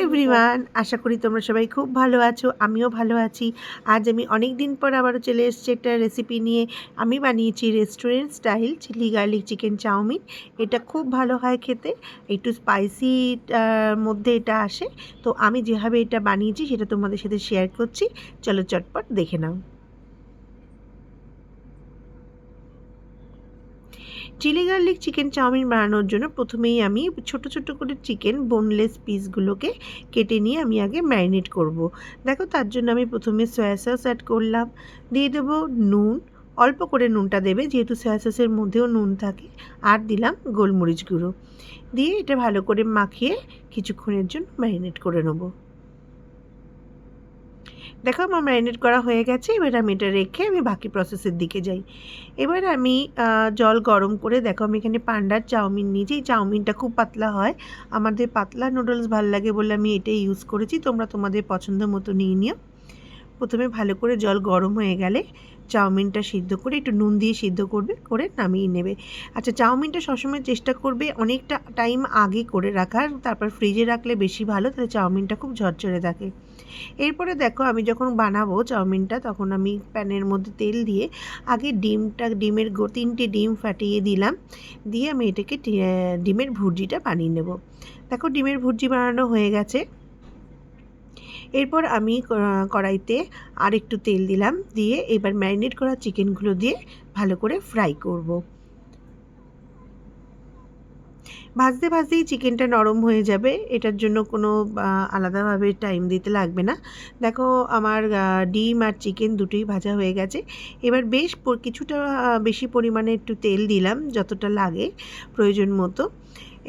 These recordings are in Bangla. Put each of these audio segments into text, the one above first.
এভরিওয়ান, আশা করি তোমরা সবাই খুব ভালো আছো। আমিও ভালো আছি। আজ আমি অনেক দিন পর আবারও চলে এসেছি একটা রেসিপি নিয়ে। আমি বানিয়েছি restaurant style chilli garlic chicken chowmein. এটা খুব ভালো হয় খেতে, একটু স্পাইসি মধ্যে এটা আসে। তো আমি যেভাবে এটা বানিয়েছি সেটা তোমাদের সাথে শেয়ার করছি। চলো চটপট দেখে নাও। চিলি গার্লিক চিকেন চাউমিন বানানোর জন্য প্রথমেই আমি ছোট ছোট করে চিকেন বোনলেস পিসগুলোকে কেটে নিয়ে আমি আগে ম্যারিনেট করব। দেখো, তার জন্য আমি প্রথমে সয়া সস অ্যাড করলাম, দিয়ে দেবো নুন, অল্প করে নুনটা দেবে যেহেতু সয়া সসের মধ্যেও নুন থাকে, আর দিলাম গোলমরিচ গুঁড়ো, দিয়ে এটা ভালো করে মাখিয়ে কিছুক্ষণের জন্য ম্যারিনেট করে নেবো। দেখো, আমার ম্যারিনেট করা হয়ে গেছে। এবার আমি এটা রেখে আমি বাকি প্রসেসের দিকে যাই। এবার আমি জল গরম করে, দেখো আমি এখানে পান্ডার চাউমিন নিয়েছি। এই চাউমিনটা খুব পাতলা হয়, আমাদের পাতলা নুডলস ভালো লাগে বলে আমি এটাই ইউজ করেছি। তোমরা তোমাদের পছন্দ মতো নিয়ে নিও। প্রথমে ভালো করে জল গরম হয়ে গেলে চাউমিনটা সিদ্ধ করে, একটু নুন দিয়ে সিদ্ধ করবে, করে নামিয়ে নেবে। আচ্ছা, চাউমিনটা সবসময় চেষ্টা করবে অনেকটা টাইম আগে করে রাখার, তারপর ফ্রিজে রাখলে বেশি ভালো, তাহলে চাউমিনটা খুব ঝরঝরে থাকে। এরপরে দেখো, আমি যখন বানাবো চাউমিনটা তখন আমি প্যানের মধ্যে তেল দিয়ে আগে ডিমের 3টে ডিম ফাটিয়ে দিলাম, দিয়ে আমি এটাকে ডিমের ভুর্জিটা বানিয়ে নেব। দেখো, ডিমের ভুর্জি বানানো হয়ে গেছে। এরপর আমি কড়াইতে আর একটু তেল দিলাম, দিয়ে এবার ম্যারিনেট করা চিকেনগুলো দিয়ে ভালো করে ফ্রাই করব। ভাজতে ভাজতেই চিকেনটা নরম হয়ে যাবে, এটার জন্য কোনো আলাদাভাবে টাইম দিতে লাগবে না। দেখো, আমার ডিম আর চিকেন দুটোই ভাজা হয়ে গেছে। এবার বেশ কিছুটা বেশি পরিমাণে একটু তেল দিলাম, যতটা লাগে প্রয়োজন মতো।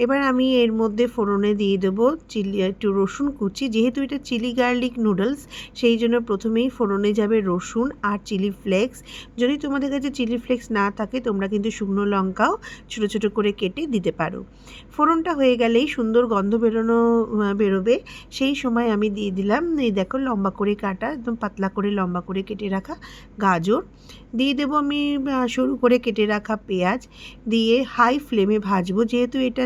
এবার আমি এর মধ্যে ফোড়নে দিয়ে দেবো একটু রসুন কুচি। যেহেতু এটা চিলি গার্লিক নুডলস, সেই জন্য প্রথমেই ফোড়নে যাবে রসুন আর চিলি ফ্লেক্স। যদি তোমাদের কাছে চিলি ফ্লেক্স না থাকে, তোমরা কিন্তু শুকনো লঙ্কাও ছোটো ছোটো করে কেটে দিতে পারো। ফোড়নটা হয়ে গেলেই সুন্দর গন্ধ বেরোবে, সেই সময় আমি দিয়ে দিলাম, এই দেখো লম্বা করে কাটা, একদম পাতলা করে লম্বা করে কেটে রাখা গাজর, দিয়ে দেবো আমি সরু করে কেটে রাখা পেঁয়াজ, দিয়ে হাই ফ্লেমে ভাজবো। যেহেতু এটা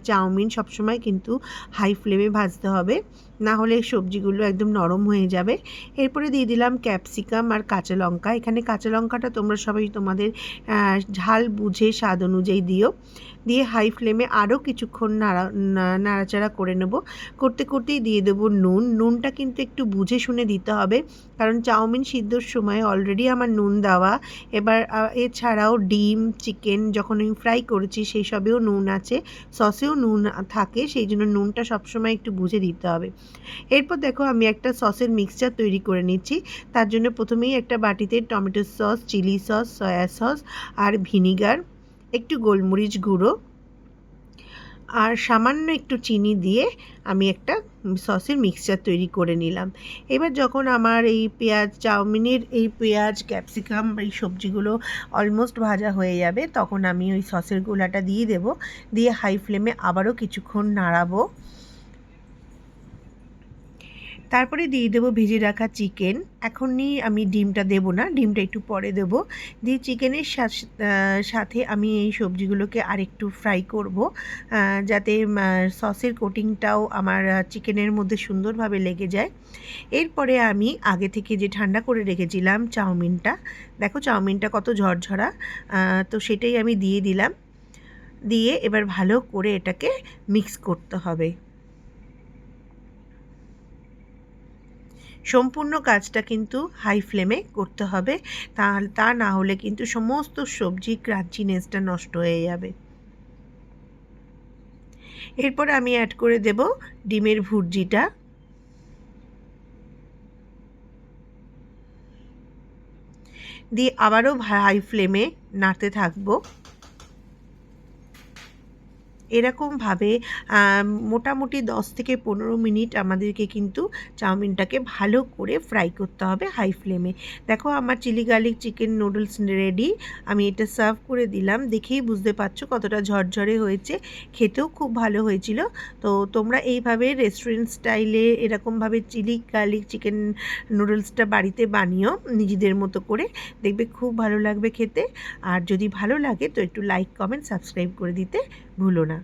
চাউমিন, সবসময় কিন্তু হাই ফ্লেমে ভাজতে হবে, না হলে সবজিগুলো একদম নরম হয়ে যাবে। এরপরে দিয়ে দিলাম ক্যাপসিকাম আর কাঁচা লঙ্কা। এখানে কাঁচা লঙ্কাটা তোমরা সবাই তোমাদের ঝাল বুঝে স্বাদ অনুযায়ী দিও। দিয়ে হাই ফ্লেমে আরও কিছুক্ষণ নাড়াচাড়া করে নেব। করতে করতেই দিয়ে দেবো নুনটা কিন্তু একটু বুঝে শুনে দিতে হবে, কারণ চাউমিন সিদ্ধর সময় অলরেডি আমার নুন দেওয়া। এবার এছাড়াও ডিম চিকেন যখন আমি ফ্রাই করেছি সেই সবেও নুন আছে, সসেও নুন থাকে, সেই জন্য নুনটা সবসময় একটু বুঝে দিতে হবে। এরপর দেখো, আমি একটা সসের মিক্সচার তৈরি করে নিচ্ছি। তার জন্য প্রথমেই একটা বাটিতে tomato sauce, chilli sauce, soya sauce আর ভিনিগার, একটু গোলমরিচ গুঁড়ো আর সামান্য একটু চিনি দিয়ে আমি একটা সসের মিক্সচার তৈরি করে নিলাম। এবার যখন আমার এই চাউমিনের এই পেঁয়াজ ক্যাপসিকাম এই সবজিগুলো অলমোস্ট ভাজা হয়ে যাবে, তখন আমি ওই সসের গোলাটা দিয়ে দেব, দিয়ে হাই ফ্লেমে আবারও কিছুক্ষণ নাড়াবো। তারপরে দিয়ে দেবো ভেজে রাখা চিকেন। এখনই আমি ডিমটা দেবো না, ডিমটা একটু পরে দেবো। দিয়ে চিকেনের সাথে আমি এই সবজিগুলোকে আরেকটু ফ্রাই করব, যাতে সসের কোটিংটাও আমার চিকেনের মধ্যে সুন্দরভাবে লেগে যায়। এরপরে আমি আগে থেকে যে ঠান্ডা করে রেখেছিলাম চাউমিনটা, দেখো চাউমিনটা কত ঝরঝরা, তো সেটাই আমি দিয়ে দিলাম। দিয়ে এবার ভালো করে এটাকে মিক্স করতে হবে। সম্পূর্ণ কাজটা কিন্তু হাই ফ্লেমে করতে হবে, তা না হলে কিন্তু সমস্ত সবজি ক্রাঞ্চিনেসটা নষ্ট হয়ে যাবে। এরপর আমি অ্যাড করে দেব ডিমের ভুর্জিটা, দিয়ে আবারও হাই ফ্লেমে নাড়তে থাকবো। এরকমভাবে মোটামুটি 10 থেকে 15 মিনিট আমাদেরকে কিন্তু চাউমিনটাকে ভালো করে ফ্রাই করতে হবে হাই ফ্লেমে। দেখো, আমার chilli garlic chicken noodles ready. আমি এটা সার্ভ করে দিলাম, দেখেই বুঝতে পারছো কতটা ঝরঝরে হয়েছে, খেতেও খুব ভালো হয়েছিল। তো তোমরা এইভাবে রেস্টুরেন্ট স্টাইলে এরকমভাবে চিলি গার্লিক চিকেন নুডলসটা বাড়িতে বানিও নিজেদের মতো করে, দেখবে খুব ভালো লাগবে খেতে। আর যদি ভালো লাগে তো একটু লাইক কমেন্ট সাবস্ক্রাইব করে দিতে ভুলো না।